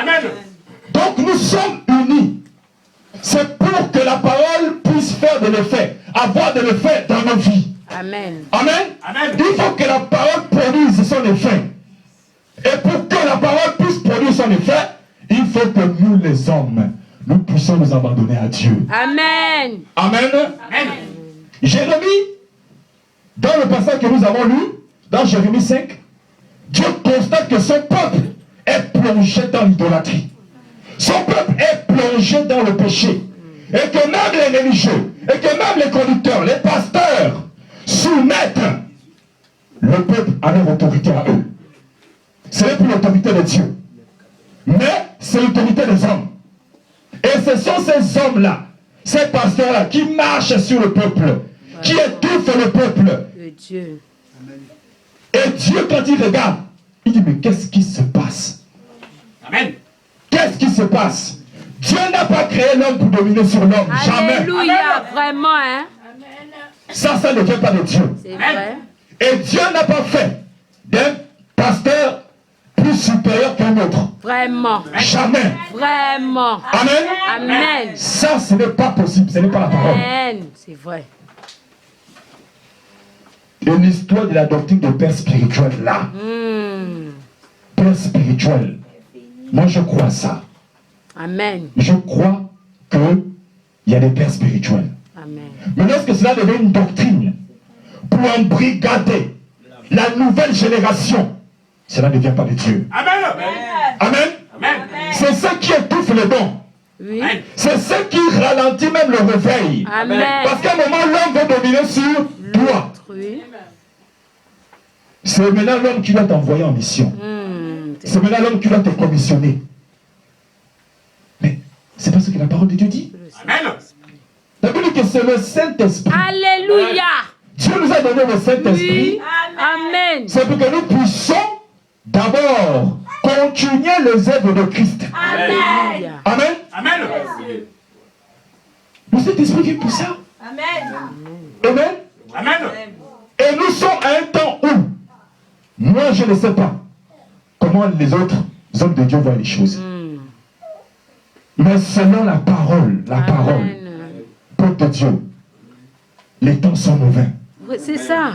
Amen. Donc nous sommes unis. C'est pour que la parole puisse faire de l'effet, avoir de l'effet dans nos vies. Amen. Amen. Amen. Il faut que la parole produise son effet. Et pour que la parole puisse produire son effet, il faut que nous les hommes, nous puissions nous abandonner à Dieu. Amen. Amen. Amen. Jérémie, dans le passage que nous avons lu, dans Jérémie 5, Dieu constate que son peuple est plongé dans l'idolâtrie. Son peuple est plongé dans le péché. Et que même les religieux, et que même les conducteurs, les pasteurs, soumettent le peuple à leur autorité à eux. Ce n'est plus l'autorité de Dieu, mais c'est l'autorité des hommes. Et ce sont ces hommes-là, ces pasteurs-là, qui marchent sur le peuple, qui étouffent le peuple. Dieu. Et Dieu, quand il regarde, il dit, mais qu'est-ce qui se passe? Amen. Qu'est-ce qui se passe? Dieu n'a pas créé l'homme pour dominer sur l'homme. Jamais. Alléluia, vraiment, hein? Ça ne vient pas de Dieu. C'est vrai. Et Dieu n'a pas fait d'un pasteur plus supérieur qu'un autre. Vraiment. Jamais. Vraiment. Amen. Amen. Ça, ce n'est pas possible. Ce n'est pas la parole. Amen. C'est vrai. Et l'histoire de la doctrine de père spirituel, là. Père spirituel. Moi, je crois ça. Amen. Je crois qu'il y a des pères spirituels. Amen. Mais lorsque cela devient une doctrine pour embrigader la nouvelle génération, cela ne vient pas de Dieu. Amen. Amen. Amen. C'est ce qui étouffe le don. Oui. C'est ce qui ralentit même le réveil. Amen. Parce qu'à un moment, l'homme veut dominer sur toi. Oui. C'est maintenant l'homme qui va t'envoyer en mission. C'est maintenant l'homme qui va te commissionner. Mais c'est pas ce que la parole de Dieu dit. Amen. La Bible dit que c'est le Saint-Esprit. Alléluia. Dieu nous a donné le Saint-Esprit. Oui. Amen. C'est pour que nous puissions d'abord continuer les œuvres de Christ. Alléluia. Amen. Amen. Le Saint-Esprit vient pour ça. Amen. Amen. Amen. Et nous sommes à un temps où, moi je ne sais pas comment les autres hommes de Dieu voient les choses. Mais selon la parole, peuple de Dieu, les temps sont mauvais. Oui, c'est ça.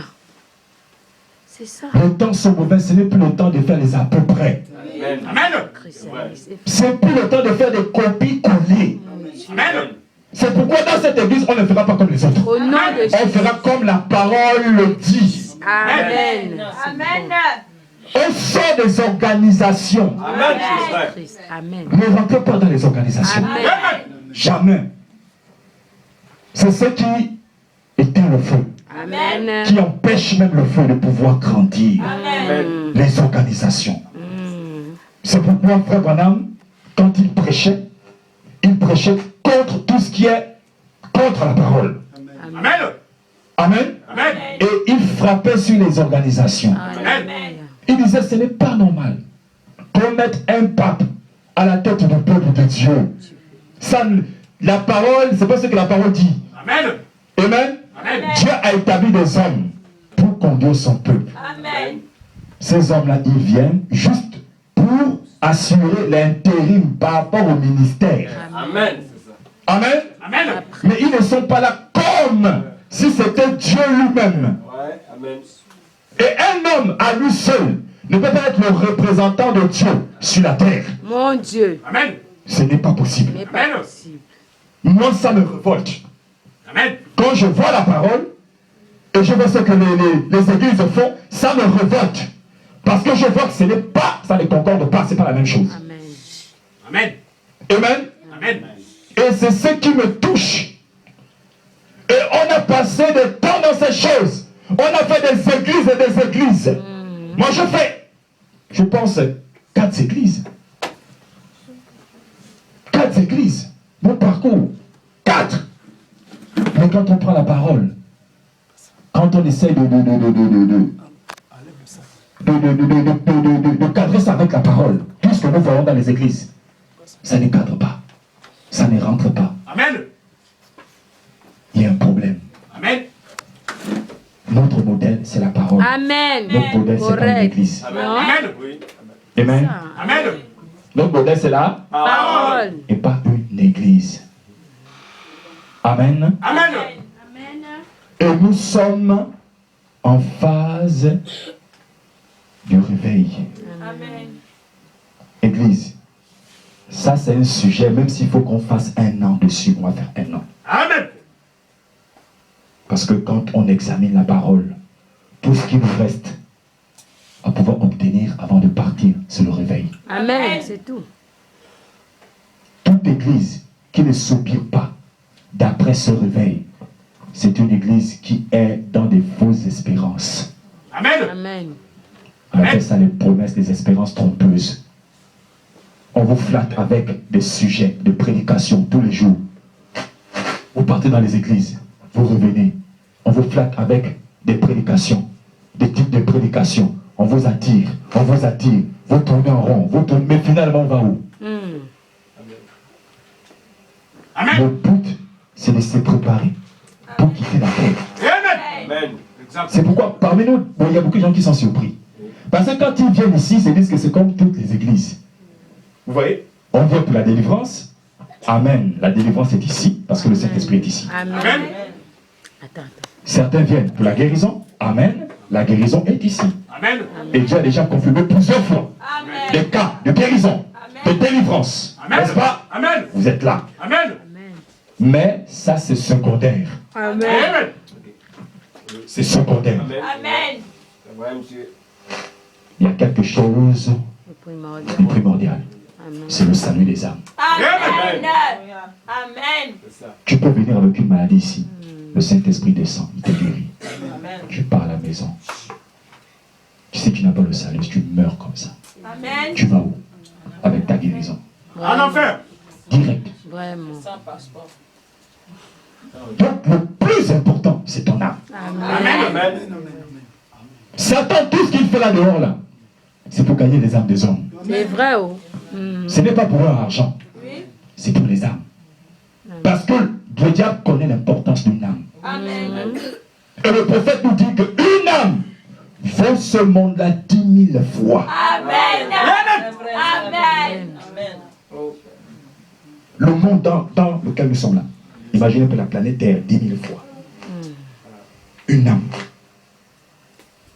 C'est ça. Les temps sont mauvais, ce n'est plus le temps de faire les à peu près. Amen. C'est plus le temps de faire des copies-collées. Amen. C'est pourquoi dans cette église, on ne fera pas comme les autres. Au nom de On Jésus. fera comme la parole le dit. Amen. Amen. On sort des organisations. Christ. Amen. Ne rentrez pas dans les organisations. Amen. Jamais. C'est ce qui éteint le feu, Amen. qui empêche même le feu de pouvoir grandir. Amen. Les organisations. C'est pourquoi Frère Branham, quand il prêchait contre tout ce qui est contre la parole. Amen. Amen. Amen. Et il frappait sur les organisations. Amen. Il disait, ce n'est pas normal qu'on mette un pape à la tête du peuple de Dieu. Ça, la parole, c'est pas ce que la parole dit. Amen. Amen. Amen. Dieu a établi des hommes pour conduire son peuple. Amen. Ces hommes-là, ils viennent juste pour assurer l'intérim par rapport au ministère. Amen. Amen. Amen. Mais ils ne sont pas là comme si c'était Dieu lui-même. Amen. Et un homme à lui seul ne peut pas être le représentant de Dieu sur la terre. Mon Dieu. Amen. Ce n'est pas possible. Ce n'est pas possible. Moi, ça me révolte. Amen. Quand je vois la parole et je vois ce que les églises font, ça me révolte. Parce que je vois que ce n'est pas, ça ne concorde pas, c'est pas la même chose. Amen. Amen. Amen. Amen. Et c'est ce qui me touche. Et on a passé des temps dans ces choses. On a fait des églises et des églises. Moi, je pense, 4 églises. 4 églises. Mon parcours, 4. Mais quand on prend la parole, quand on essaie de cadrer ça avec la parole, tout ce que nous voyons dans les églises, ça ne cadre pas. Ça ne rentre pas. Amen. Il y a un problème. Amen. Notre modèle, c'est la parole. Amen. Notre modèle, c'est pas Correct. l'église. Amen. Non. Amen. Amen. Amen. Notre modèle, c'est la Parole. et pas une église. Amen. Amen. Et nous sommes en phase du réveil. Amen. Église, ça c'est un sujet, même s'il faut qu'on fasse 1 an dessus, on va faire 1 an. Amen. Parce que quand on examine la parole, tout ce qui nous reste à pouvoir obtenir avant de partir, c'est le réveil. Amen. C'est tout. Toute église qui ne soupire pas d'après ce réveil, c'est une église qui est dans des fausses espérances. Amen. Amen. On appelle ça les promesses, des espérances trompeuses. On vous flatte avec des sujets de prédication tous les jours. Vous partez dans les églises, vous revenez. On vous flatte avec des prédications, des types de prédications. On vous attire, vous tournez en rond, mais finalement on va où? Amen. Le but, c'est de se préparer pour quitter la terre. Amen. Exact. C'est pourquoi, parmi nous, bon, il y a beaucoup de gens qui sont surpris. Parce que quand ils viennent ici, ils se disent que c'est comme toutes les églises. Vous voyez? On vient pour la délivrance. Amen. La délivrance est ici, parce que le Saint-Esprit est ici. Amen. Amen. Attends. Certains viennent pour la guérison. Amen. La guérison est ici. Amen. Et Dieu a déjà confirmé plusieurs fois Amen. des cas de guérison, de délivrance. Amen. N'est-ce pas? Amen. Vous êtes là. Amen. Amen. Mais ça, c'est secondaire. Amen. Amen. C'est secondaire. Amen. Il y a quelque chose Le primordial. de primordial. Amen. C'est le salut des âmes. Amen. Amen. Tu peux venir avec une maladie ici. Le Saint-Esprit descend, il te guérit. Tu pars à la maison. Tu sais que tu n'as pas le salut, tu meurs comme ça. Amen. Tu vas où? Avec ta guérison. En enfer. Direct. Vraiment. Donc le plus important, c'est ton âme. Amen. Amen. Satan, tout ce qu'il fait là dehors, là, c'est pour gagner les âmes des hommes. C'est vrai, oh. Ce n'est pas pour leur argent. C'est pour les âmes. Parce que le diable connaît l'importance d'une âme. Amen. Et le prophète nous dit qu'une âme vaut ce monde-là 10 000 fois. Amen. Amen. Le monde dans lequel nous sommes là. Imaginez un peu la planète Terre 10 000 fois. Une âme.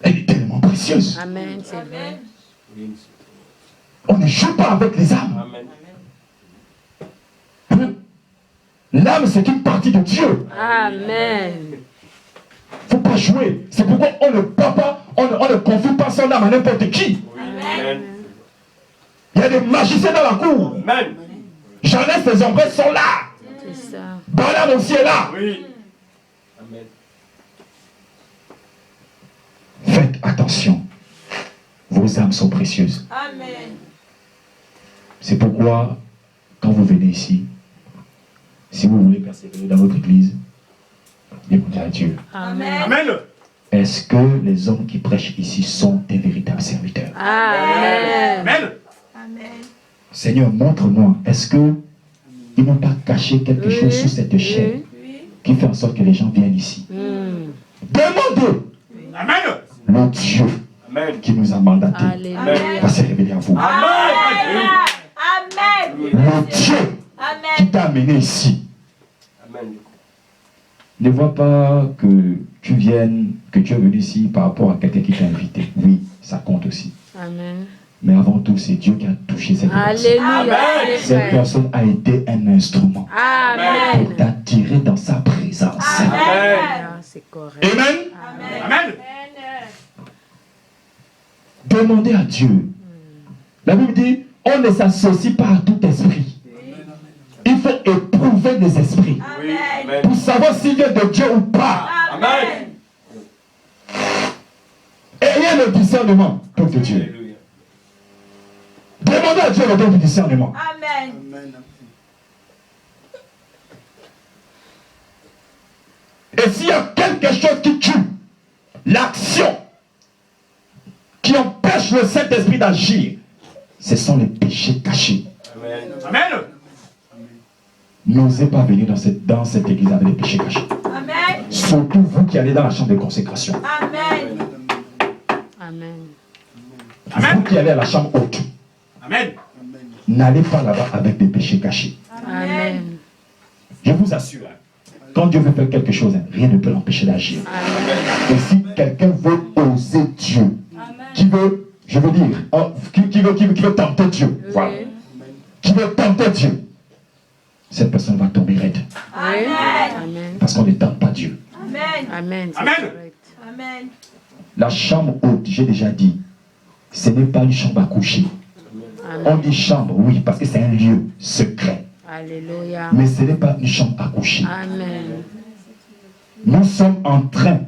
Elle est tellement précieuse. Amen, c'est vrai. On ne joue pas avec les âmes. Amen. Hein? L'âme, c'est une partie de Dieu. Amen. Il ne faut pas jouer. C'est pourquoi on ne confie pas son âme à n'importe qui. Amen. Il y a des magiciens dans la cour. Amen. Jeannette, ses ombres sont là. C'est ça. Balaam aussi est là. Oui. Amen. Faites attention. Vos âmes sont précieuses. Amen. C'est pourquoi, quand vous venez ici, si vous voulez persévérer dans votre église, demandez à Dieu. Amen. Amen. Est-ce que les hommes qui prêchent ici sont des véritables serviteurs? Amen. Amen. Amen. Seigneur, montre-moi, est-ce que ils n'ont pas caché quelque chose sous cette chaîne qui fait en sorte que les gens viennent ici? Demandez Amen. le Dieu Amen. qui nous a mandatés Alléluia. va se révéler à vous. Amen. Amen. Le Dieu qui Amen. t'a amené ici. Amen. Ne vois pas que tu viennes, que tu es venu ici par rapport à quelqu'un qui t'a invité. Oui, ça compte aussi. Amen. Mais avant tout, c'est Dieu qui a touché cette personne. Alléluia. Amen. c'est Cette vrai. personne a été un instrument pour Amen. t'attirer dans sa présence. Amen. Ah, c'est correct. Amen. Amen. Demandez à Dieu. La Bible dit, on ne s'associe pas à tout esprit. Il faut éprouver les esprits Oui. Amen. pour savoir s'il vient de Dieu ou pas. Amen. Ayez le discernement, peuple de Dieu. Alléluia. Demandez à Dieu le don du discernement. Amen. Et s'il y a quelque chose qui tue l'action, qui empêche le Saint-Esprit d'agir, ce sont les péchés cachés. Amen. Amen. N'osez pas venir dans cette église avec des péchés cachés. Amen. Surtout vous qui allez dans la chambre de consécration. Amen. Amen. Vous qui allez à la chambre haute. Amen. n'allez pas là-bas avec des péchés cachés. Amen. Je vous assure, quand Dieu veut faire quelque chose, rien ne peut l'empêcher d'agir. Et si quelqu'un veut oser Dieu, qui veut, je veux dire, qui veut tenter Dieu, voilà, qui veut tenter Dieu, cette personne va tomber raide. Amen. Parce qu'on ne tente pas Dieu. Amen. Amen. c'est Amen. correct. Amen. La chambre haute, j'ai déjà dit, ce n'est pas une chambre à coucher. On Amen. dit chambre, oui, parce que c'est un lieu secret. Alléluia. Mais ce n'est pas une chambre à coucher. Amen. Nous sommes en train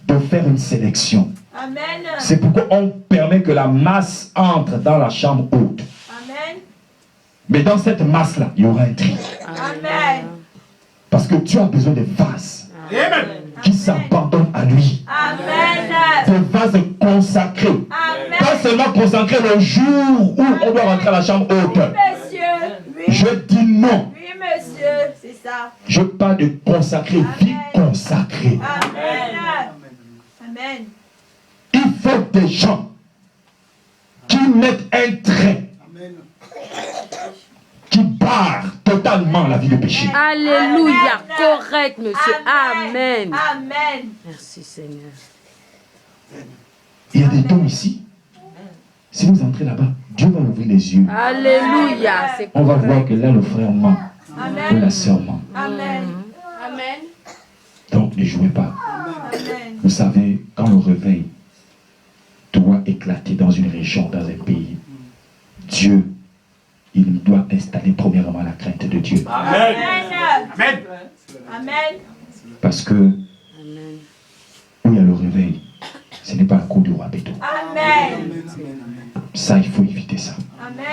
de faire une sélection. Amen. C'est pourquoi on permet que la masse entre dans la chambre haute. Amen. Mais dans cette masse-là, il y aura un tri. Amen. Parce que Dieu a besoin de vases Amen. qui s'abandonnent à lui. Amen. Des vases consacrés. Amen. Pas seulement consacrés le jour où on doit rentrer à la chambre haute. Monsieur. Oui. Je dis non. Oui, monsieur. C'est ça. Je parle de consacrer, vie consacrée. Amen. Amen. Il faut des gens qui mettent un trait, qui barrent totalement la vie de péché. Alléluia. Amen. Correct, monsieur. Amen. Amen. Merci, Seigneur. Il y a des dons ici. Si vous entrez là-bas, Dieu va ouvrir les yeux. Alléluia. C'est On va voir correct. que là, le frère ment ou Amen. la sœur ment. Amen. Amen. Donc, ne jouez pas. Amen. Vous savez, quand le réveil doit éclater dans une région, dans un pays, Dieu, il doit installer premièrement la crainte de Dieu. Amen. Amen. Amen. Amen. Parce que Amen. où il y a le réveil, ce n'est pas la cour du roi Béto. Amen. Ça, il faut éviter ça. Amen.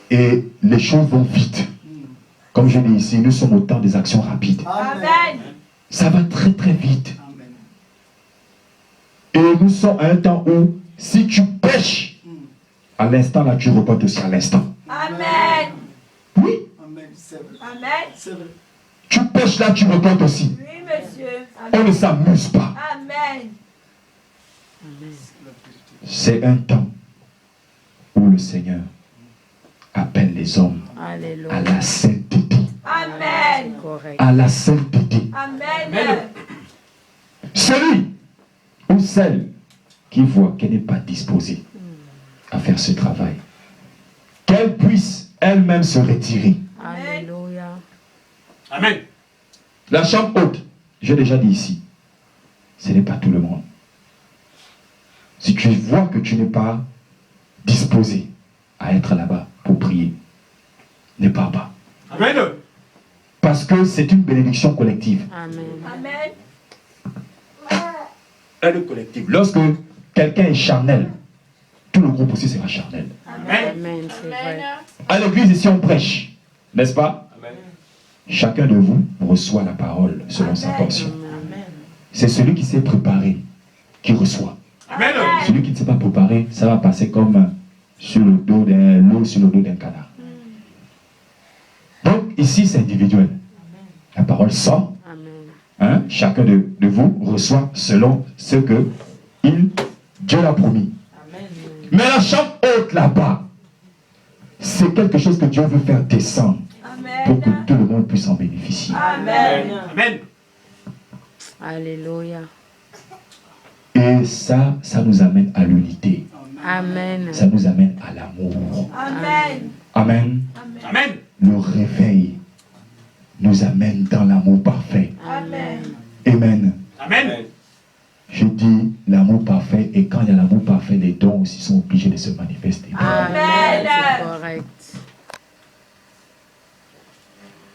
Et les choses vont vite. Comme je dis ici, nous sommes au temps des actions rapides. Amen. Ça va très très vite. Et nous sommes à un temps où, si tu pêches, à l'instant là, tu reportes aussi à l'instant. Amen. Oui, Amen. tu pêches là, tu reportes aussi. Oui, monsieur. On Amen. ne s'amuse pas. Amen. C'est un temps où le Seigneur appelle les hommes à Alléluia. la sainteté. Amen. Correct. À la sainteté. Amen. Celui ou celle qui voit qu'elle n'est pas disposée à faire ce travail, qu'elle puisse elle-même se retirer. Alléluia. Amen. La chambre haute, j'ai déjà dit ici, ce n'est pas tout le monde. Si tu vois que tu n'es pas disposé à être là-bas pour prier, ne pars pas. Amen. Parce que c'est une bénédiction collective. Amen. Amen. Elle est collective. Lorsque quelqu'un est charnel, tout le groupe aussi sera charnel. Amen. Amen. C'est vrai. À l'église ici on prêche, n'est-ce pas? Amen. Chacun de vous reçoit la parole selon sa portion. C'est celui qui s'est préparé qui reçoit. Amen. Celui qui ne s'est pas préparé, ça va passer comme sur le dos d'un l'eau sur le dos d'un canard. Donc ici c'est individuel. La parole sort. Amen. Hein, chacun de vous reçoit selon ce que Dieu l'a promis. Mais la chambre haute là-bas, c'est quelque chose que Dieu veut faire descendre pour que Amen. tout le monde puisse en bénéficier. Amen. Amen. Alléluia. Et ça nous amène à l'unité. Amen. Ça nous amène à l'amour. Amen. Amen. Amen. Le réveil nous amène dans l'amour parfait. Amen. Amen. Amen. Je dis l'amour parfait, et quand il y a l'amour parfait, les dons aussi sont obligés de se manifester. Amen. C'est correct.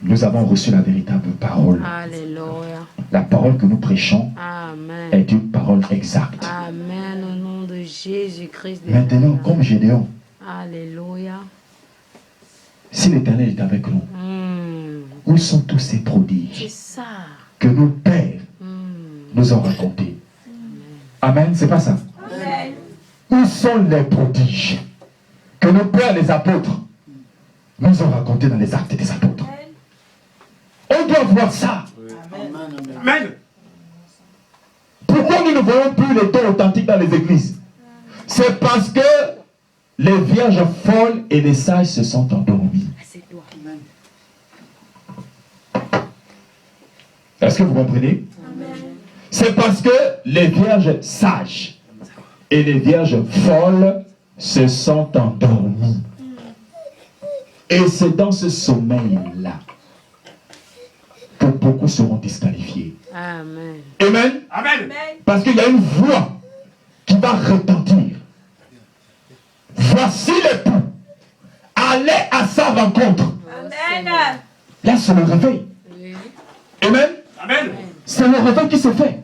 Nous avons reçu la véritable parole. Alléluia. La parole que nous prêchons Amen. est une parole exacte. Amen. Au nom de Jésus-Christ. de Maintenant, Nazareth. comme Gédéon, Alléluia. si l'Éternel est avec nous, où sont tous ces C'est prodiges ça. que nos pères nous ont racontés? Amen, c'est pas ça. Amen. Où sont les prodiges que nos pères, les apôtres, nous ont racontés dans les actes des apôtres? On doit voir ça. Amen. Pourquoi nous ne voyons plus les dons authentiques dans les églises? C'est parce que les vierges folles et les sages se sont endormis. Est-ce que vous comprenez? C'est parce que les vierges sages et les vierges folles se sont endormies. Et c'est dans ce sommeil-là que beaucoup seront disqualifiés. Amen. Amen. Amen. Parce qu'il y a une voix qui va retentir. Voici l'époux. Allez à sa rencontre. Amen. Là, c'est le réveil. Oui. Amen. Amen. C'est le réveil qui se fait.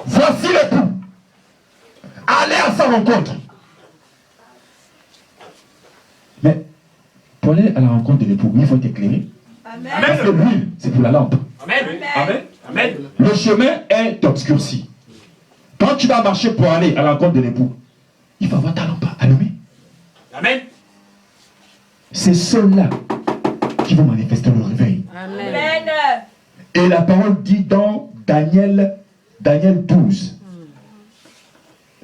Voici l'époux. Allez à sa rencontre. Mais pour aller à la rencontre de l'époux, il faut être éclairé. Amen. Parce que l'huile, c'est pour la lampe. Amen. Amen. Amen. Le chemin est obscurci. Quand tu vas marcher pour aller à la rencontre de l'époux, il faut avoir ta lampe allumée. Amen. C'est ceux-là qui vont manifester le réveil. Amen. Amen. Et la parole dit dans Daniel 12.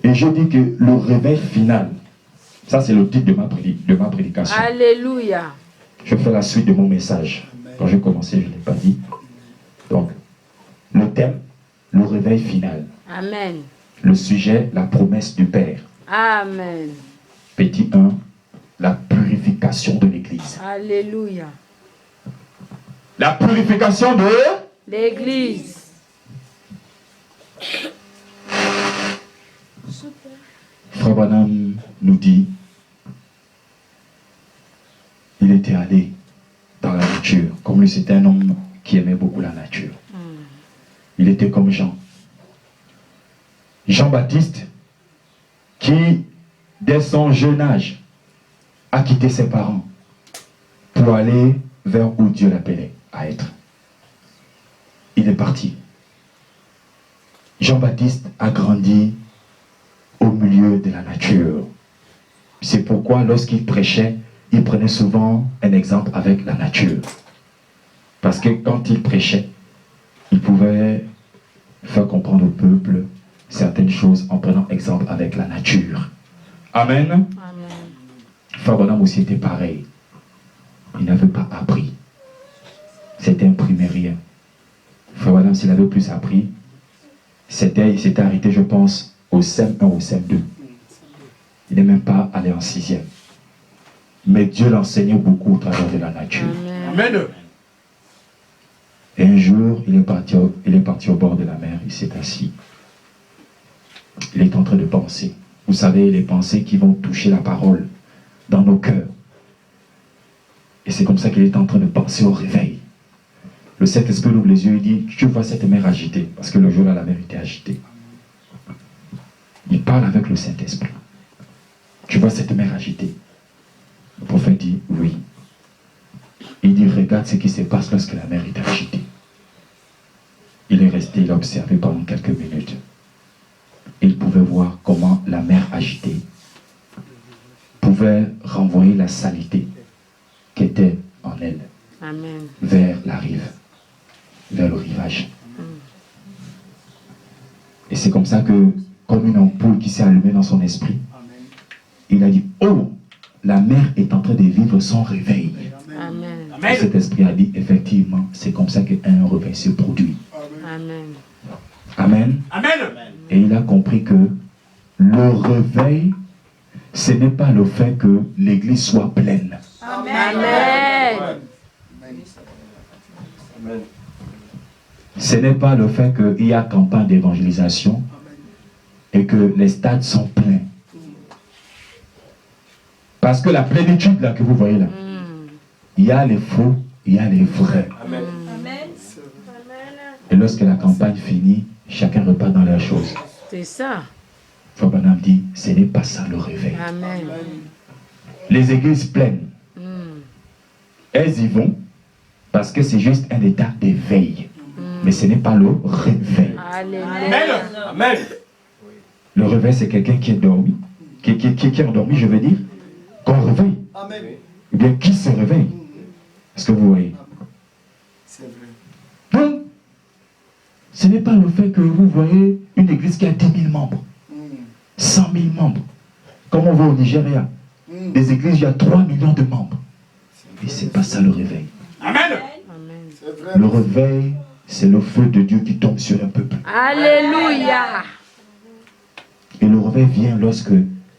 Et je dis que le réveil final, ça c'est le titre de ma prédication. Alléluia. Je fais la suite de mon message. Quand j'ai commencé, je ne l'ai pas dit. Donc, le thème, le réveil final. Amen. Le sujet, la promesse du Père. Amen. Petit 1, la purification de l'Église. Alléluia. La purification de... L'Église. Frère Branham nous dit, il était allé dans la nature, comme lui c'était un homme qui aimait beaucoup la nature. Il était comme Jean. Jean-Baptiste, qui, dès son jeune âge, a quitté ses parents pour aller vers où Dieu l'appelait à être. Il est parti. Jean-Baptiste a grandi au milieu de la nature. C'est pourquoi lorsqu'il prêchait, il prenait souvent un exemple avec la nature. Parce que quand il prêchait, il pouvait faire comprendre au peuple certaines choses en prenant exemple avec la nature. Amen. Amen. Frère Branham aussi était pareil. Il n'avait pas appris. C'était un primérien. Frère Branham, s'il avait plus appris, il s'était arrêté, je pense, au CM1 ou au CM2. Il n'est même pas allé en 6e. Mais Dieu l'enseignait beaucoup au travers de la nature. Amen. Amen. Et un jour, il est parti au bord de la mer, il s'est assis. Il est en train de penser. Vous savez, les pensées qui vont toucher la parole dans nos cœurs. Et c'est comme ça qu'il est en train de penser au réveil. Le Saint-Esprit ouvre les yeux et dit, tu vois cette mer agitée. Parce que le jour-là, la mer était agitée. Il parle avec le Saint-Esprit. Tu vois cette mer agitée? Le prophète dit, oui. Il dit, regarde ce qui se passe lorsque la mer est agitée. Il est resté, il a observé pendant quelques minutes. Et il pouvait voir comment la mer agitée pouvait renvoyer la saleté qui était en elle Amen. vers la rive, vers le rivage. Et c'est comme ça que, comme une ampoule qui s'est allumée dans son esprit, il a dit, oh, la mer est en train de vivre son réveil. Amen. Et cet esprit a dit, effectivement, c'est comme ça qu'un réveil se produit. Amen. Amen. Amen. Et il a compris que le réveil, ce n'est pas le fait que l'église soit pleine. Amen. Ce n'est pas le fait qu'il y a campagne d'évangélisation et que les stades sont pleins. Parce que la plénitude là que vous voyez là, il y a les faux, il y a les vrais. Amen. Et lorsque la campagne finit, chacun repart dans leurs choses. C'est ça. Frère Branham dit, ce n'est pas ça le réveil. Amen. Les églises pleines, elles y vont parce que c'est juste un état d'éveil. Mais ce n'est pas le réveil. Alléluia. Amen. Amen. Le réveil, c'est quelqu'un qui est dormi. Qui est endormi, je veux dire, qu'on réveille. Amen. Ou bien qui se réveille. Est-ce que vous voyez? C'est vrai. Donc, ce n'est pas le fait que vous voyez une église qui a 10 000 membres, 100 000 membres, comme on voit au Nigeria. des églises, il y a 3 millions de membres. Et c'est pas ça le réveil. Amen. Le réveil, c'est le feu de Dieu qui tombe sur un peuple. Alléluia. Et le réveil vient lorsque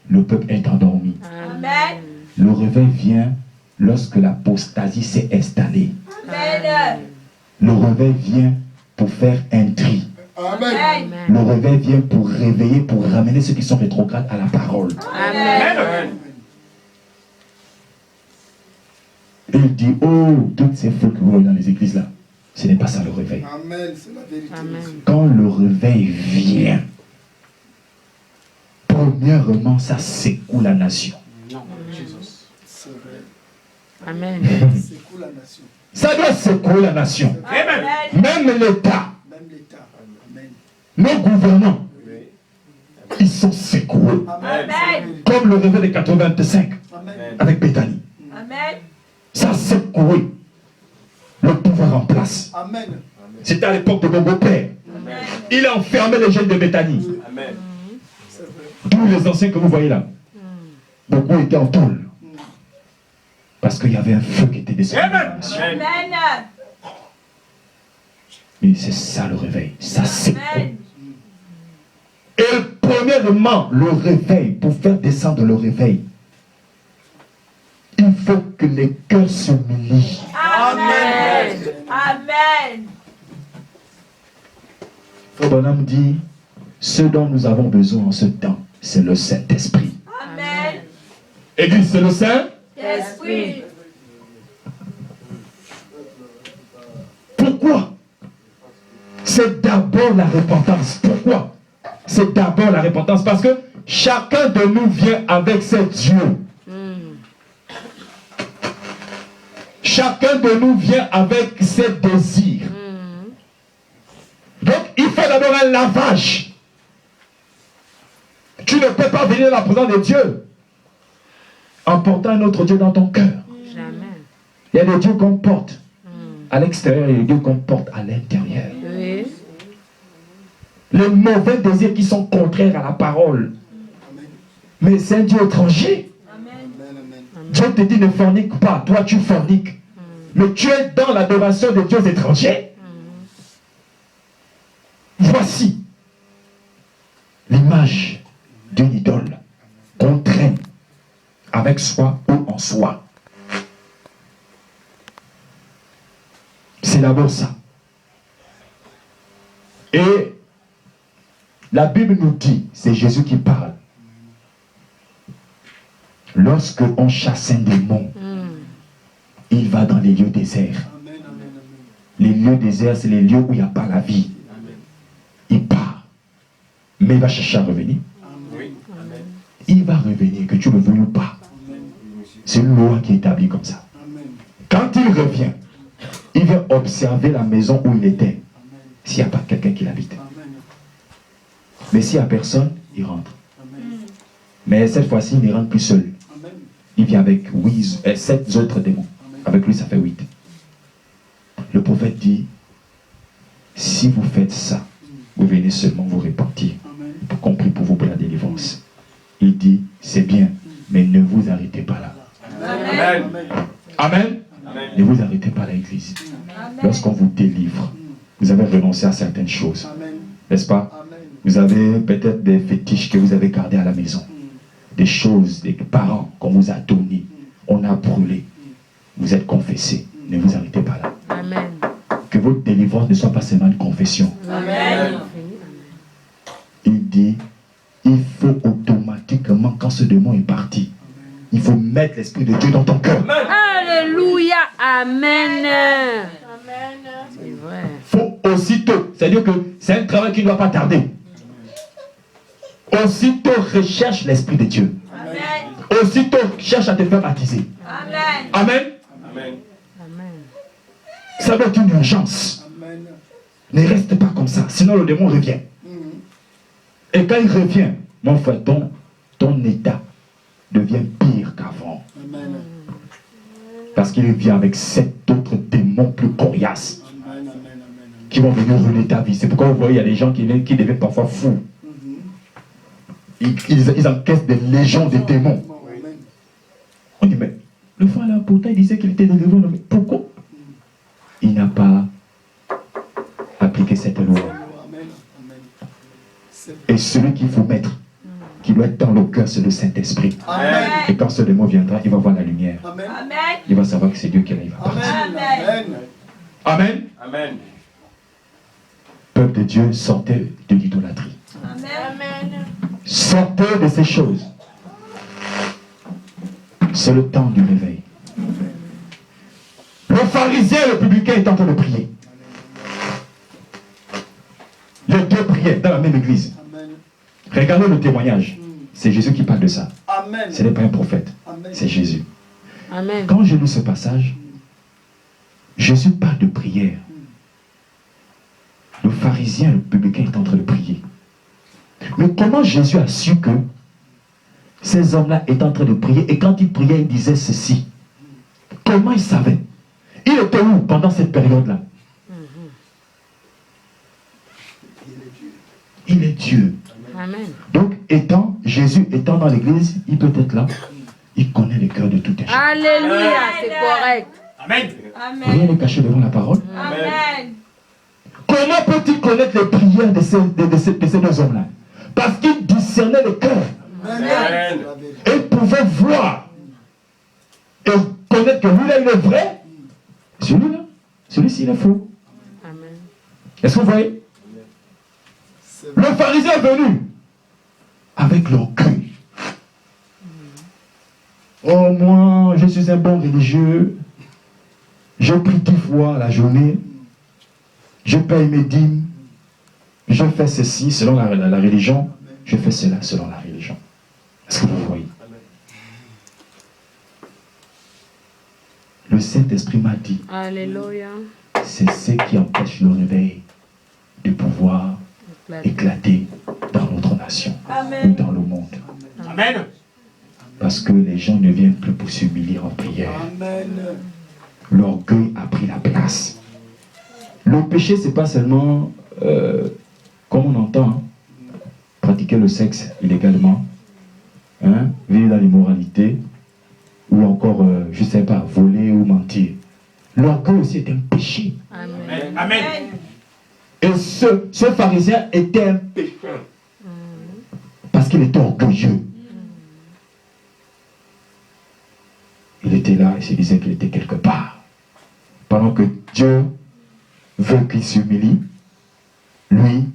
le peuple est endormi. Amen. Le réveil vient lorsque l'apostasie s'est installée. Amen. Le réveil vient pour faire un tri. Amen. Le réveil vient pour réveiller, pour ramener ceux qui sont rétrogrades à la parole. Amen. Et il dit, oh, toutes ces feux que vous voyez dans les églises là, ce n'est pas ça le réveil. Amen, c'est la vérité. Amen. Quand le réveil vient, premièrement, ça secoue la nation. C'est vrai. Amen. C'est cool la nation. Ça doit secouer la nation. Amen. Même l'État, Même l'État. Amen. nos gouvernants, ils sont secoués. Amen. Amen. Comme le réveil de 85 Amen. avec Bethany. Amen. Ça a secoué le pouvoir en place. Amen. C'était à l'époque de mon beau-père. Amen. Il a enfermé les jeunes de Bethany. Amen. C'est vrai. Tous les anciens que vous voyez là, beaucoup étaient en tôle. Parce qu'il y avait un feu qui était descendu. dans la nation. Amen. Amen. Mais c'est ça le réveil. Ça secoue. Amen. Et premièrement, le réveil, pour faire descendre le réveil, il faut que les cœurs s'humilient. Amen. Amen. Frère Branham dit, ce dont nous avons besoin en ce temps, c'est le Saint-Esprit. Amen. Église, c'est le Saint. Esprit. Pourquoi? C'est d'abord la repentance. Pourquoi? C'est d'abord la repentance. Parce que chacun de nous vient avec ses dieux. Chacun de nous vient avec ses désirs. Donc, il faut d'abord un lavage. Tu ne peux pas venir dans la présence de Dieu en portant un autre Dieu dans ton cœur. Jamais. Il y a des dieux qu'on porte à l'extérieur et des dieux qu'on porte à l'intérieur. Oui. Les mauvais désirs qui sont contraires à la parole. Mais c'est un Dieu étranger. Amen. Dieu te dit ne fornique pas. Toi, tu forniques. Mais tu es dans l'adoration de dieux étrangers. Voici l'image d'une idole qu'on traîne avec soi ou en soi. C'est d'abord ça. Et la Bible nous dit, c'est Jésus qui parle. Lorsque on chasse un démon, il va dans les lieux déserts. Les lieux déserts, c'est les lieux où il n'y a pas la vie. Il part. Mais il va chercher à revenir. Il va revenir, que tu le veuilles ou pas. C'est une loi qui est établie comme ça. Quand il revient, il vient observer la maison où il était. S'il n'y a pas quelqu'un qui l'habite. Mais s'il n'y a personne, il rentre. Mais cette fois-ci, il ne rentre plus seul. Il vient avec 7 autres démons. Avec lui, ça fait 8. Le prophète dit, si vous faites ça, vous venez seulement vous repentir. Pour qu'on prie pour vous pour la délivrance. Il dit, c'est bien, mais ne vous arrêtez pas là. Amen. Amen. Ne vous arrêtez pas à l'église. Lorsqu'on vous délivre, vous avez renoncé à certaines choses. N'est-ce pas? Vous avez peut-être des fétiches que vous avez gardés à la maison. Des choses, des parents qu'on vous a donnés. On a brûlé. Vous êtes confessés. Ne vous arrêtez pas là. Amen. Que votre délivrance ne soit pas seulement une confession. Amen. Il dit, il faut automatiquement, quand ce démon est parti, il faut mettre l'Esprit de Dieu dans ton cœur. Alléluia. Amen. C'est vrai. Il faut aussitôt, c'est-à-dire que c'est un travail qui ne doit pas tarder. Aussitôt recherche l'Esprit de Dieu. Amen. Aussitôt cherche à te faire baptiser. Amen. Amen. Amen. Amen. Ça doit être une urgence. Ne reste pas comme ça, sinon le démon revient. Et quand il revient, mon frère, ton état devient pire qu'avant. Parce qu'il vient avec 7 autres démons plus coriaces qui vont venir ruiner ta vie. C'est pourquoi vous voyez, il y a des gens qui deviennent parfois fous. Ils encaissent des légions de démons. pourtant il disait qu'il était délivré. Mais pourquoi il n'a pas appliqué cette loi? Amen. Amen. C'est vrai. Et celui qu'il faut mettre, qui doit être dans le cœur, c'est le Saint-Esprit. Amen. Et quand ce démon viendra, il va voir la lumière. Amen. Amen. Il va savoir que c'est Dieu qui est là, il va partir. Amen. Amen. Amen. Amen. Peuple de Dieu, sortez de l'idolâtrie. Amen. Sortez de ces choses. C'est le temps du réveil. Le pharisien et le publicain est en train de prier. Les deux priaient dans la même église. Amen. Regardez le témoignage. C'est Jésus qui parle de ça. Amen. Ce n'est pas un prophète. Amen. C'est Jésus. Amen. Quand je lis ce passage, Jésus parle de prière. Le pharisien et le publicain est en train de prier. Mais comment Jésus a su que ces hommes-là étaient en train de prier et quand ils priaient, ils disaient ceci? Comment il savait? Il était où pendant cette période-là? Il est Dieu. Amen. Donc, Jésus étant dans l'église, il peut être là. Il connaît le cœur de tout un chacun. Alléluia, c'est correct. Amen. Rien n'est caché devant la parole. Amen. Comment peut-il connaître les prières de ces deux hommes-là? Parce qu'il discernait le cœur. Amen. Et il pouvait voir et connaître que lui-là, il est vrai. Celui-là, celui-ci, il est faux. Amen. Est-ce que vous voyez? Le pharisien est venu avec l'orgueil. Oh, moi, je suis un bon religieux. Je prie 10 fois la journée. Je paye mes dîmes. Je fais ceci selon la religion. Je fais cela selon la religion. Est-ce que vous voyez? Le Saint-Esprit m'a dit, Alléluia. c'est ce qui empêche le réveil de pouvoir éclater dans notre nation, ou dans le monde. Amen. Parce que les gens ne viennent plus pour s'humilier en prière. Amen. L'orgueil a pris la place. Le péché, c'est pas seulement, comme on entend, hein, pratiquer le sexe illégalement, hein, vivre dans l'immoralité, ou encore, je ne sais pas, voler ou mentir. L'orgueil aussi est un péché. Amen. Amen. Et ce pharisien était un pécheur. Parce qu'il était orgueilleux. Il était là et se disait qu'il était quelque part. Pendant que Dieu veut qu'il s'humilie, lui,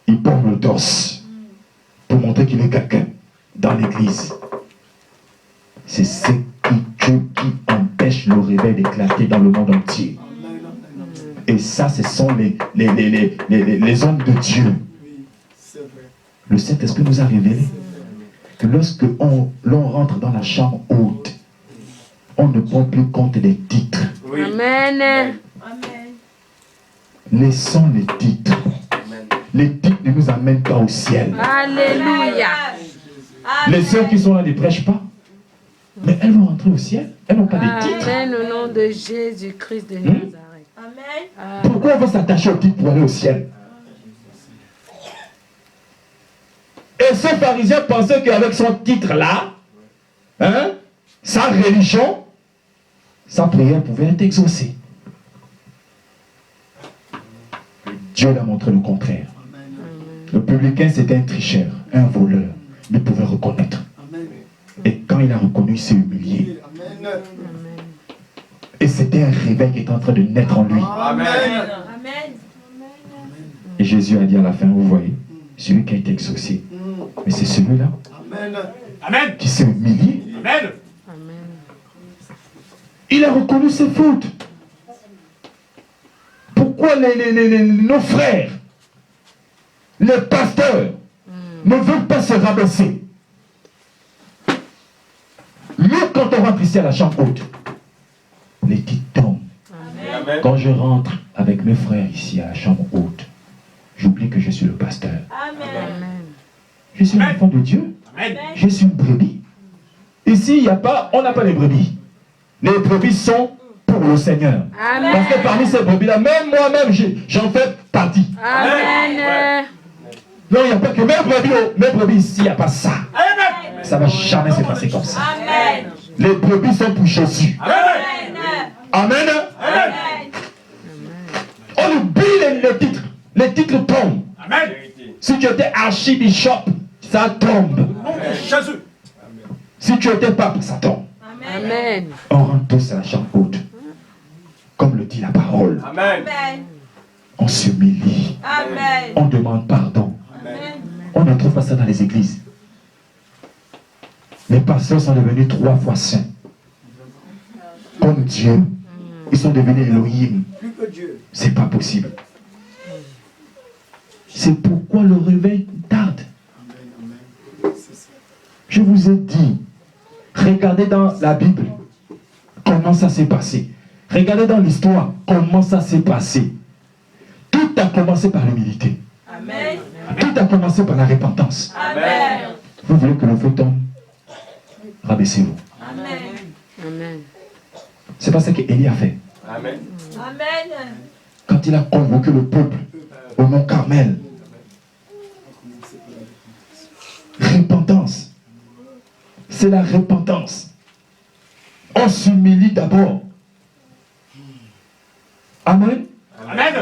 il porte le torse pour montrer qu'il est quelqu'un dans l'église. C'est ce qui empêche le réveil d'éclater dans le monde entier. Et ça, ce sont les hommes de Dieu. Oui, c'est vrai. Le Saint-Esprit nous a révélé que lorsque l'on rentre dans la chambre haute, on ne prend plus compte des titres. Oui. Amen. Amen. Laissons les titres. Les titres ne nous amènent pas au ciel. Alléluia. Les sœurs qui sont là ne prêchent pas. Mais elles vont rentrer au ciel. Elles n'ont pas de titres. Amen au nom de Jésus-Christ de Nazareth. Amen. Pourquoi on veut s'attacher au titre pour aller au ciel? Et ce pharisien pensait qu'avec son titre-là, hein, sa religion, sa prière pouvait être exaucée. Dieu l'a montré le contraire. Le publicain, c'était un tricheur, un voleur. Il pouvait reconnaître. Amen. Et quand il a reconnu, il s'est humilié. Amen. Et c'était un réveil qui était en train de naître en lui. Amen. Amen. Et Jésus a dit à la fin, vous voyez, celui qui a été exaucé. Mais c'est celui-là Amen. Amen. qui s'est humilié. Amen. Amen. Il a reconnu ses fautes. Pourquoi nos frères, les pasteurs, ne veulent pas se rabaisser? Nous, quand on rentre ici à la chambre haute, les titres tombent. Amen. Quand je rentre avec mes frères ici à la chambre haute, j'oublie que je suis le pasteur. Amen. Amen. Je suis l'enfant de Dieu. Amen. Je suis une brebis. Ici, on n'a pas les brebis. Les brebis sont pour le Seigneur. Amen. Parce que parmi ces brebis-là, même moi-même, j'en fais partie. Amen. Non, il n'y a pas que mes brebis ici, il n'y a pas ça. Amen. Ça ne va jamais se passer comme ça. Amen. Les brebis sont pour Jésus. Amen. Amen. Amen. On oublie les titres. Les titres tombent. Amen. Si tu étais archibishop, ça tombe. Nom de Jésus. Si tu étais pape, ça tombe. Amen. On rentre tous à la chambre haute. Comme le dit la parole. Amen. On s'humilie. Amen. On demande pardon. Amen. On ne trouve pas ça dans les églises. Les pasteurs sont devenus 3 fois saints. Comme Dieu. Ils sont devenus Elohim. Plus que Dieu. C'est pas possible. C'est pourquoi le réveil tarde. Amen. Amen. C'est ça. Je vous ai dit, regardez dans la Bible comment ça s'est passé. Regardez dans l'histoire comment ça s'est passé. Tout a commencé par l'humilité. Amen. Tout a commencé par la repentance. Amen. Vous voulez que le feu tombe? Rabaissez-vous. Amen. Amen. C'est pas ce qu'Élie a fait. Amen. Amen. Quand il a convoqué le peuple au mont Carmel. Repentance. C'est la repentance. On s'humilie d'abord. Amen. Amen.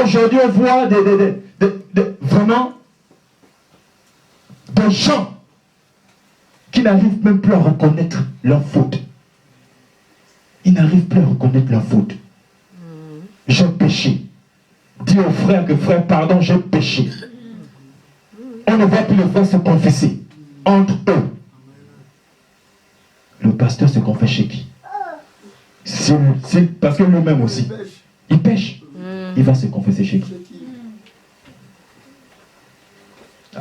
Aujourd'hui, on voit vraiment des gens qui n'arrivent même plus à reconnaître leur faute. Ils n'arrivent plus à reconnaître leur faute. J'ai péché. Dis au frère que frère, pardon, j'ai péché. On ne voit plus le frère se confesser entre eux. Le pasteur se confesse chez qui? Parce que lui-même aussi, il pêche. Il va se confesser chez qui?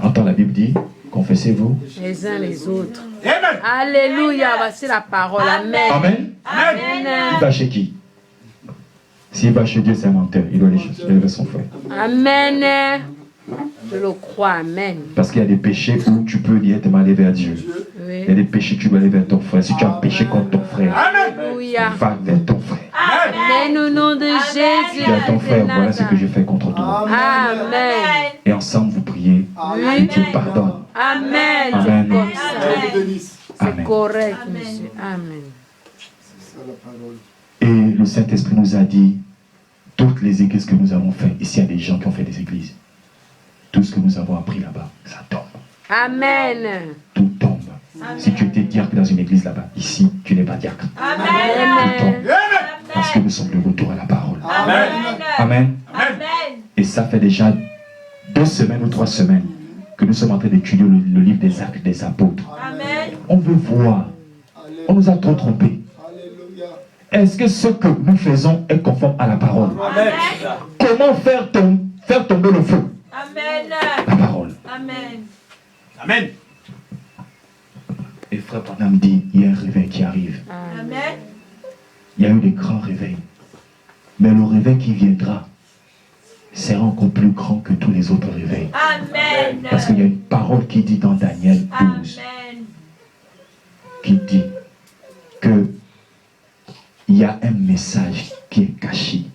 Entends la Bible dit, confessez-vous Les uns les autres. Amen. Alléluia. Voici la parole. Amen. Amen. Amen. Il va chez qui? S'il va chez Dieu, c'est un menteur. Il doit aller chez son frère. Amen. Je le crois. Amen. Parce qu'il y a des péchés où tu peux directement aller vers Dieu. Il y a Oui. des péchés que tu dois aller vers ton frère. Si tu as péché contre ton frère, Amen. Alléluia. va vers ton frère. Amen au nom de Jésus. Dis à ton frère, voilà ce que j'ai fait contre toi. Amen. Et ensemble, vous priez. Oui. Dieu pardonne. Amen. Amen. Comme Dieu ça. te bénisse. C'est Amen. correct, Amen. monsieur. Amen. C'est ça la parole. Et le Saint-Esprit nous a dit, toutes les églises que nous avons faites, ici il y a des gens qui ont fait des églises. Tout ce que nous avons appris là-bas, ça tombe. Amen. Tout tombe. Si tu étais diacre dans une église là-bas, ici, tu n'es pas diacre. Amen. Tout tombe. Amen. Parce que nous sommes de retour à la parole. Amen. Amen. Amen. Et ça fait déjà 2 semaines ou 3 semaines que nous sommes en train d'étudier le livre des actes des apôtres. Amen. On veut voir. On nous a trop trompés. Alléluia. Est-ce que ce que nous faisons est conforme à la parole? Amen. Comment faire tomber le feu? Amen. La parole. Amen. Amen. Et frère Branham dit, il y a un réveil qui arrive. Amen. Il y a eu des grands réveils. Mais le réveil qui viendra sera encore plus grand que tous les autres réveils. Amen. Parce qu'il y a une parole qui dit dans Daniel 12, Amen. qui dit que il y a un message qui est caché.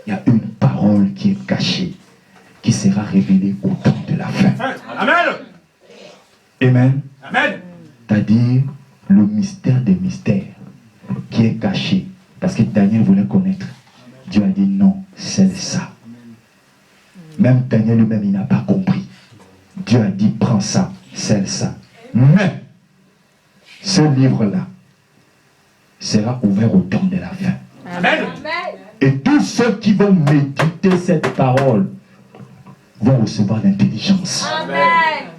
Il y a une parole qui est cachée, qui sera révélée au temps de la fin. Amen. Amen. Amen. C'est-à-dire le mystère des mystères qui est caché. Parce que Daniel voulait connaître. Dieu a dit non, c'est ça. Même Daniel lui-même, il n'a pas compris. Dieu a dit prends ça, c'est ça. Mais ce livre-là sera ouvert au temps de la fin. Amen. Et tous ceux qui vont méditer cette parole vont recevoir l'intelligence. Amen.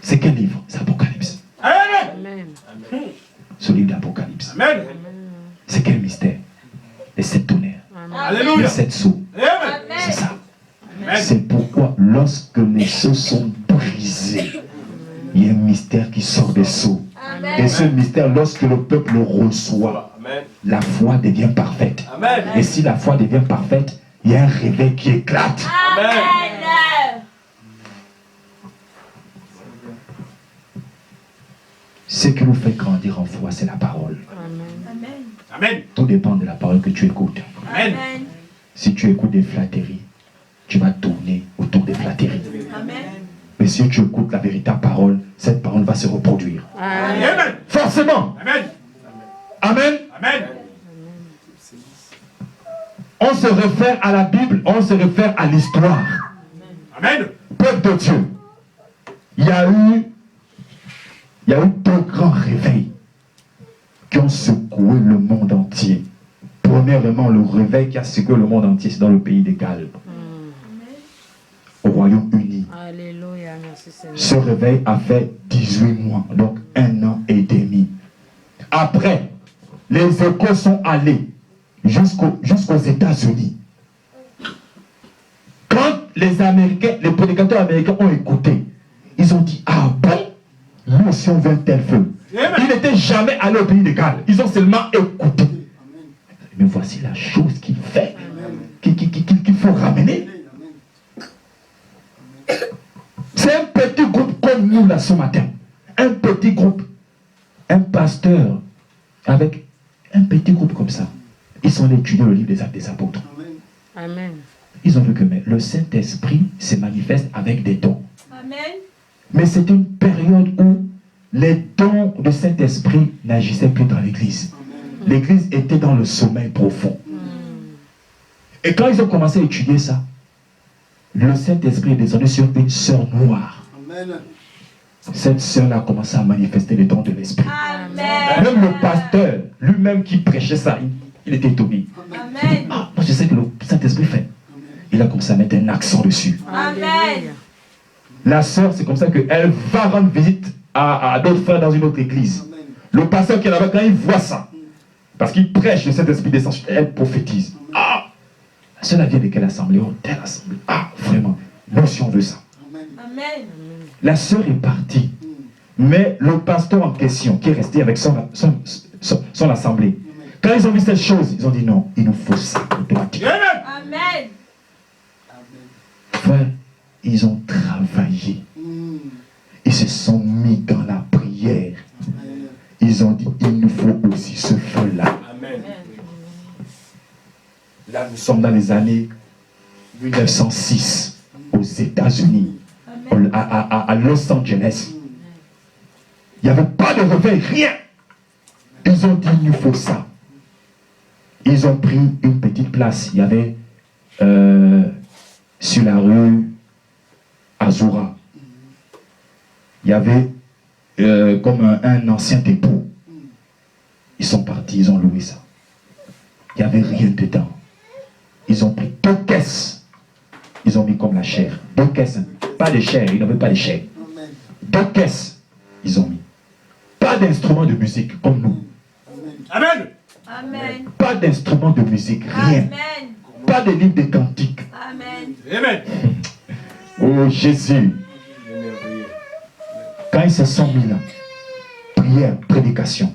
C'est quel livre? C'est Apocalypse. Amen. Amen. Ce livre d'Apocalypse. Amen. C'est quel mystère? Les 7 tonnerres. Les Alléluia. 7 sceaux. Amen. C'est ça. Amen. C'est pourquoi lorsque les sceaux sont brisés, il y a un mystère qui sort des sceaux. Et ce mystère, lorsque le peuple le reçoit, Amen. la foi devient parfaite. Amen. Et si la foi devient parfaite, il y a un réveil qui éclate. Amen. Ce qui nous fait grandir en foi, c'est la parole. Amen. Amen. Tout dépend de la parole que tu écoutes. Amen. Si tu écoutes des flatteries, tu vas tourner autour des flatteries. Amen. Mais Mais si tu écoutes la véritable parole, cette parole va se reproduire. Amen. Forcément. Amen. Amen. Amen. On se réfère à la Bible, on se réfère à l'histoire. Amen. Peuple de Dieu, il y a eu deux grands réveils qui ont secoué le monde entier. Premièrement, le réveil qui a secoué le monde entier, c'est dans le pays des Galles, au Royaume-Uni. Alléluia, merci Seigneur. Ce réveil a fait 18 mois, donc 1 an et demi. Après, les échos sont allés jusqu'aux États-Unis. Quand les Américains, les prédicateurs américains ont écouté, ils ont dit, ah bon, nous aussi on veut un tel feu. Ils n'étaient jamais allés au pays des Galles. Ils ont seulement écouté. Mais voici la chose qu'il fait, qu'il faut ramener. C'est un petit groupe comme nous là ce matin. Un petit groupe. Un pasteur avec un petit groupe comme ça. Ils sont allés étudier le livre des Actes des Apôtres. Amen. Ils ont vu que le Saint-Esprit se manifeste avec des dons. Amen. Mais c'était une période où les dons du Saint-Esprit n'agissaient plus dans l'église. L'église était dans le sommeil profond. Et quand ils ont commencé à étudier ça, le Saint-Esprit est descendu sur une sœur noire. Amen. Cette sœur-là a commencé à manifester les dons de l'Esprit. Amen. Même le pasteur, lui-même qui prêchait ça, il était étonné. Amen. Ah, moi je sais que le Saint-Esprit fait. Il a commencé à mettre un accent dessus. Amen. La sœur, c'est comme ça qu'elle va rendre visite à d'autres frères dans une autre église. Le pasteur qui est là-bas, quand il voit ça, parce qu'il prêche, le Saint-Esprit descend, elle prophétise. Ah, cela vient de quelle assemblée? Oh, telle assemblée. Ah, vraiment, nous aussi on veut ça. Amen. La sœur est partie. Mais le pasteur en question, qui est resté avec son assemblée, quand ils ont vu cette chose, ils ont dit non, il nous faut ça. On doit dire. Amen. Frère, ils ont travaillé. Ils se sont mis dans la prière. Ils ont dit, il nous faut aussi ce feu-là. Amen. Là, nous sommes dans les années 1906, aux États-Unis, à Los Angeles. Il n'y avait pas de réveil, rien. Ils ont dit, il nous faut ça. Ils ont pris une petite place. Il y avait sur la rue Azura. Il y avait comme un ancien dépôt. Ils sont partis, ils ont loué ça. Il n'y avait rien dedans. Ils ont pris 2 caisses. Ils ont mis comme la chair. 2 caisses. Pas de chair, ils n'avaient pas de chair. 2 caisses, ils ont mis. Pas d'instruments de musique comme nous. Amen. Amen. Pas d'instruments de musique, rien. Amen. Pas de livre de cantiques. Amen. Amen. Oh Jésus. Quand ils se sont mis là, prière, prédication,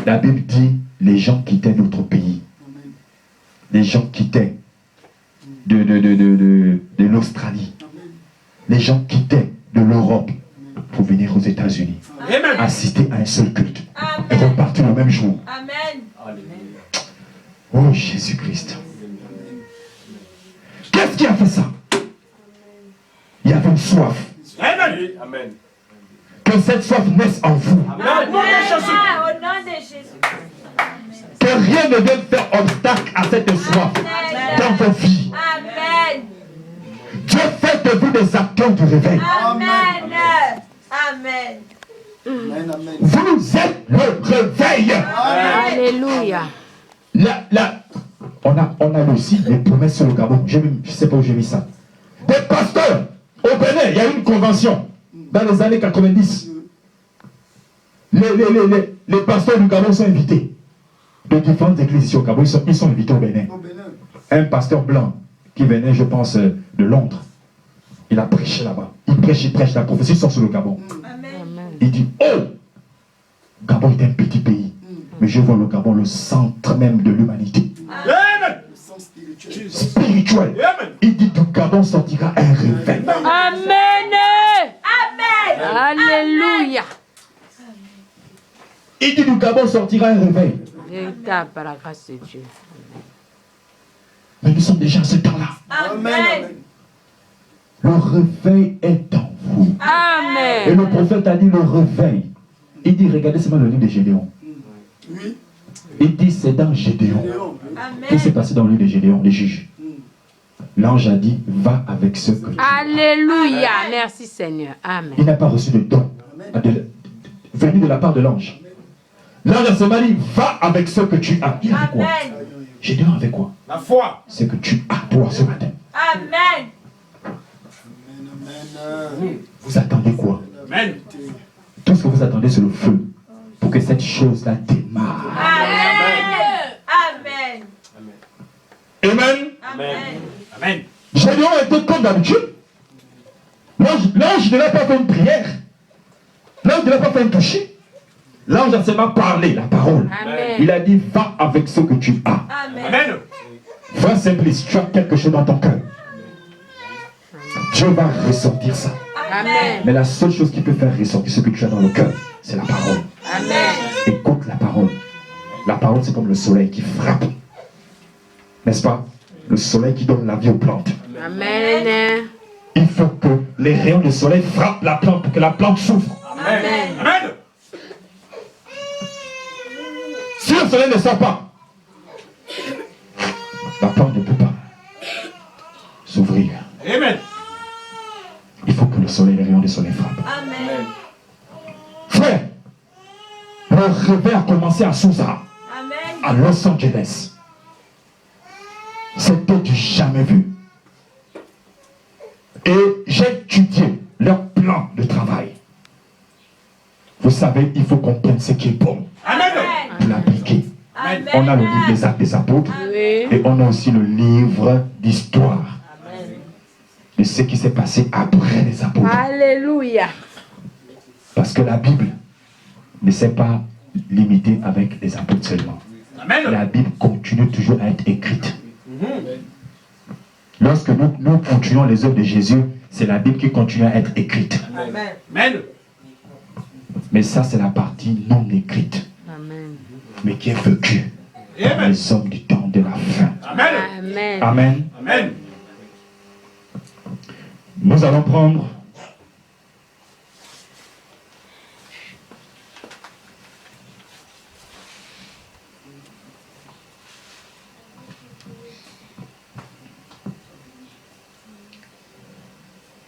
la Bible dit, les gens quittaient notre pays. Les gens quittaient de l'Australie. Les gens quittaient de l'Europe pour venir aux États-Unis, Amen. assister à un seul culte et Amen. repartir le même jour. Amen. Oh Jésus-Christ. Qu'est-ce qui a fait ça? Il y avait une soif. Amen. Amen. Que cette soif naisse en vous. Amen. Nom de Jésus. Au nom de Jésus. Que rien ne vienne faire obstacle à cette soif dans vos vies. Amen. Dieu fait de vous des acteurs du réveil. Amen. Amen. Amen. Amen. Vous êtes le réveil. Alléluia. Là, on a aussi les promesses sur le Gabon. Je ne sais pas où j'ai mis ça. Des pasteurs au Bénin, il y a eu une convention dans les années 90. Les pasteurs du Gabon sont invités. De différentes églises ici au Gabon, ils sont invités au Bénin. Au Bénin. Un pasteur blanc qui venait, je pense, de Londres. Il a prêché là-bas. Il prêche. La prophétie sort sur le Gabon. Amen. Il dit, oh, Gabon est un petit pays. Mais je vois le Gabon, le centre même de l'humanité. Amen. Le sens spirituel. Spirituel. Amen. Il dit, du Gabon sortira un réveil. Amen. Amen. Alléluia. Il dit, du Gabon sortira un réveil. Véritable par la grâce de Dieu. Mais nous sommes déjà à ce temps-là. Amen. Amen. Amen. Le réveil est en secours. Et Amen. le prophète a dit le réveil. Il dit, regardez seulement le livre de Gédéon. Oui. Il dit, c'est dans Gédéon. Léon. Qu'est-ce qui s'est Amen. passé dans le livre de Gédéon, les juges? L'ange a dit, va avec ceux que tu as. Alléluia. Merci Seigneur. Amen. Il n'a pas reçu de don venu de la part de l'ange. L'ange a seulement dit, va avec ceux que tu as. Il avait quoi? Amen. Gédéon avait quoi? La foi. Ce que tu as, toi, ce matin. Amen. Amen. Vous attendez quoi? Amen. Tout ce que vous attendez, c'est le feu. Pour que cette chose-là démarre. Amen. Amen. Amen. Amen. Amen. Gédéon était comme d'habitude. L'ange ne l'a pas fait une prière. L'ange ne l'a pas fait un toucher. L'ange a seulement parlé, la parole. Amen. Il a dit, va avec ce que tu as. Amen. Amen. Frère Simplice, tu as quelque chose dans ton cœur. Dieu va ressortir ça. Amen. Mais la seule chose qui peut faire ressortir ce que tu as dans le cœur, c'est la parole. Amen. Écoute la parole. La parole, c'est comme le soleil qui frappe. N'est-ce pas? Le soleil qui donne la vie aux plantes. Amen. Il faut que les rayons du soleil frappent la plante pour que la plante souffre. Amen. Amen. Si le soleil ne sort pas, la plante ne peut pas s'ouvrir. Amen. Il faut que le soleil, les rayons du soleil frappent. Amen. Frère, le réveil a commencé à Sousa, Amen. à Los Angeles. C'était du jamais vu. Et j'ai étudié leur plan de travail. Vous savez, il faut qu'on prenne ce qui est bon Amen. pour l'appliquer. Amen. On a le livre des Actes des Apôtres Oui. et on a aussi le livre d'histoire de ce qui s'est passé après les apôtres. Alléluia. Parce que la Bible ne s'est pas limitée avec les apôtres seulement. Amen. La Bible continue toujours à être écrite. Lorsque nous continuons les œuvres de Jésus, c'est la Bible qui continue à être écrite. Amen. Amen. Mais ça, c'est la partie non écrite, Amen. mais qui est vécue par Amen. les hommes du temps de la fin. Amen. Amen. Amen. Amen. Nous allons prendre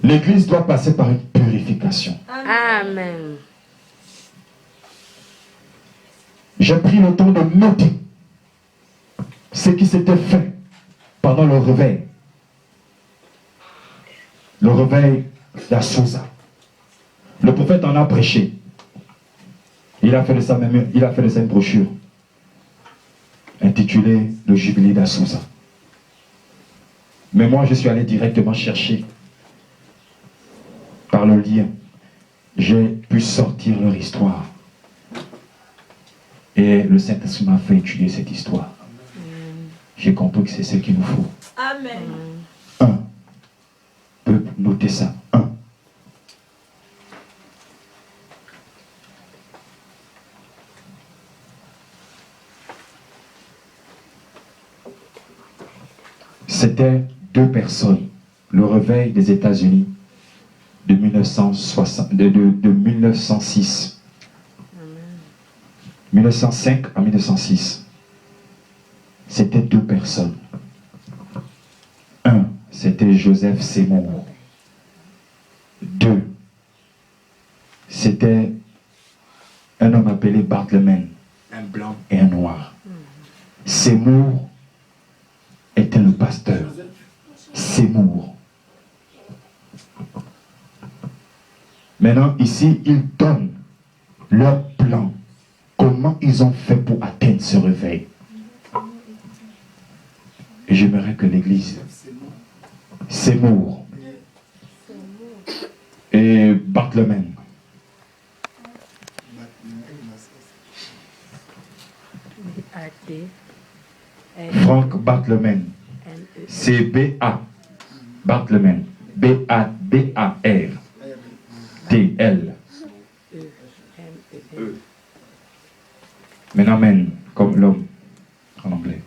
l'Église doit passer par une purification. Amen. J'ai pris le temps de noter ce qui s'était fait pendant le réveil. Le réveil d'Assousa. Le prophète en a prêché. Il a fait de ça même, il a fait de ça une brochure intitulée Le Jubilé d'Assousa. Mais moi, je suis allé directement chercher par le lien. J'ai pu sortir leur histoire. Et le Saint-Esprit m'a fait étudier cette histoire. J'ai compris que c'est ce qu'il nous faut. Amen. Un. Peut noter ça. Un. C'était deux personnes. Le réveil des États-Unis de 1906. 1905 à 1906. C'était deux personnes. Un, c'était Joseph Seymour. Deux, c'était un homme appelé Bartleman, un blanc et un noir. Seymour était le pasteur. Seymour. Maintenant, ici, ils donnent leur plan. Comment ils ont fait pour atteindre ce réveil. Et j'aimerais que l'Église, Seymour et Bartleman, Frank Bartleman, c'est B-A, Bartleman, B-A-B-A-R-T-L. Maintenant, men, comme l'homme, en anglais.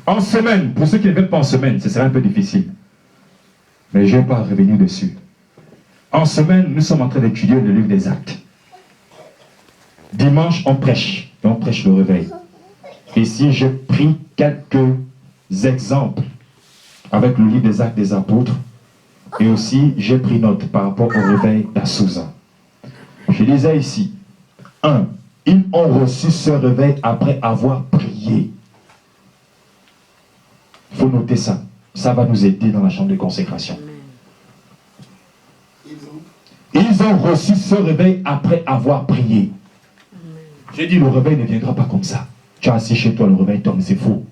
En semaine, pour ceux qui ne viennent pas en semaine, ce sera un peu difficile. Mais je ne vais pas revenir dessus. En semaine, nous sommes en train d'étudier le livre des Actes. Dimanche, on prêche. Et on prêche le réveil. Ici, j'ai pris quelques exemples avec le livre des Actes des Apôtres. Et aussi, j'ai pris note par rapport au réveil d'Azusa. Je disais ici, 1. Ils ont reçu ce réveil après avoir prié. Il faut noter ça. Ça va nous aider dans la chambre de consécration. Ils ont reçu ce réveil après avoir prié. J'ai dit, le réveil ne viendra pas comme ça. Tu as assis chez toi, le réveil tombe, c'est faux.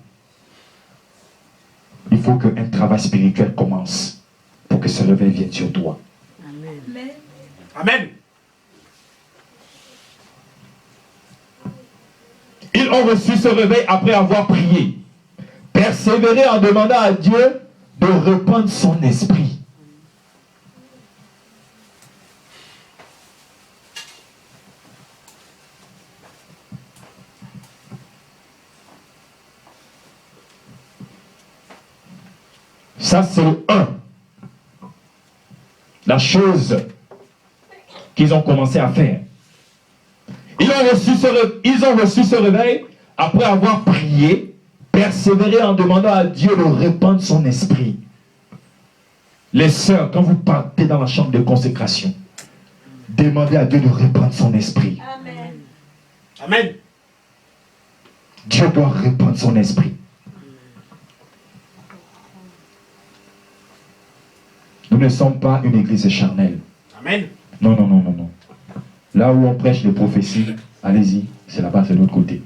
Il faut qu'un travail spirituel commence pour que ce réveil vienne sur toi. Amen. Amen. Ils ont reçu ce réveil après avoir prié. Persévérer en demandant à Dieu de répandre son esprit. Ça, c'est le 1. La chose qu'ils ont commencé à faire. Ils ont reçu ce réveil après avoir prié, persévéré en demandant à Dieu de répandre son esprit. Les sœurs, quand vous partez dans la chambre de consécration, demandez à Dieu de répandre son esprit. Amen. Amen. Dieu doit répandre son esprit. Nous ne sommes pas une église charnelle. Amen. Non, non, non, non, non. Là où on prêche les prophéties, allez-y, c'est là-bas, c'est de l'autre côté.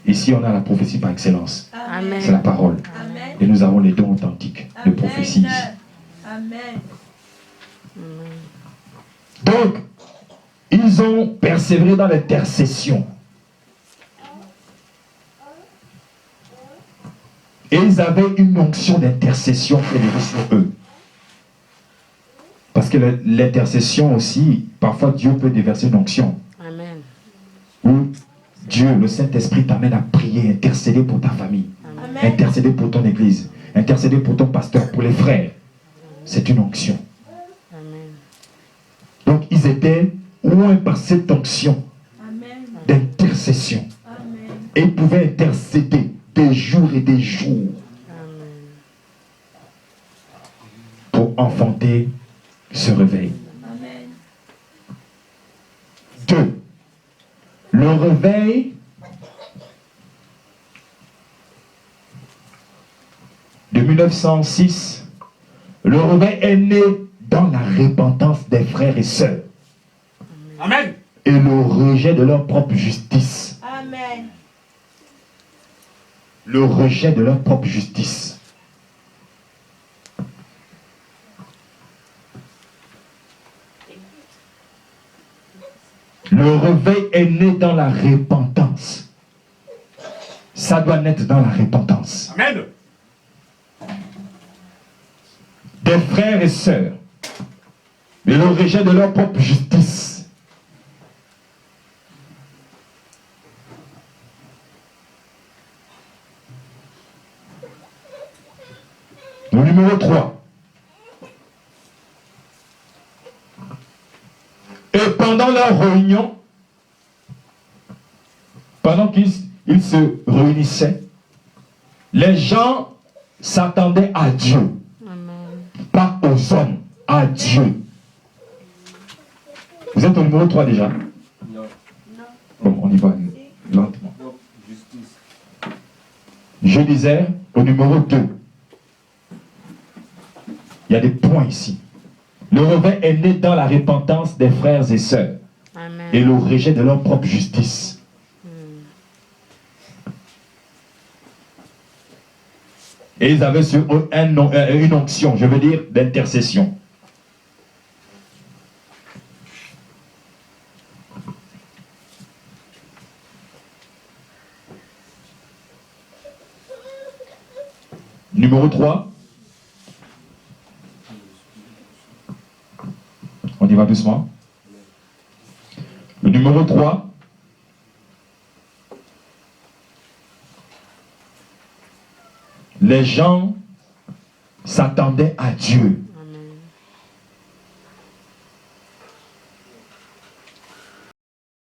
Ici, on a la prophétie par excellence. Amen. C'est la parole. Amen. Et nous avons les dons authentiques de prophétie ici. Amen. Donc, ils ont persévéré dans l'intercession. Et ils avaient une onction d'intercession élevée sur eux. Parce que l'intercession aussi, parfois Dieu peut déverser une onction. Amen. Où Dieu, le Saint-Esprit t'amène à prier, intercéder pour ta famille. Amen. Intercéder pour ton église. Intercéder pour ton pasteur, pour les frères. C'est une onction. Amen. Donc ils étaient loin par cette onction Amen. d'intercession. Amen. Et ils pouvaient intercéder des jours et des jours Amen. pour enfanter ce réveil. Amen. 2. Le réveil de 1906, le réveil est né dans la repentance des frères et sœurs Amen. et le rejet de leur propre justice. Amen. Le rejet de leur propre justice. Le réveil est né dans la repentance. Ça doit naître dans la repentance. Amen. Des frères et sœurs. Et le rejet de leur propre justice. Le numéro 3. Et pendant leur réunion, pendant qu'ils se réunissaient, les gens s'attendaient à Dieu, Amen. pas aux hommes, à Dieu. Vous êtes au numéro 3 déjà? Non. Bon, on y va lentement. Non. Justice. Je disais au numéro 2. Il y a des points ici. Le réveil est né dans la repentance des frères et sœurs Amen. et le rejet de leur propre justice. Et ils avaient sur eux une onction, je veux dire, d'intercession. Numéro 3. On y va doucement. Le numéro 3. les gens s'attendaient à Dieu.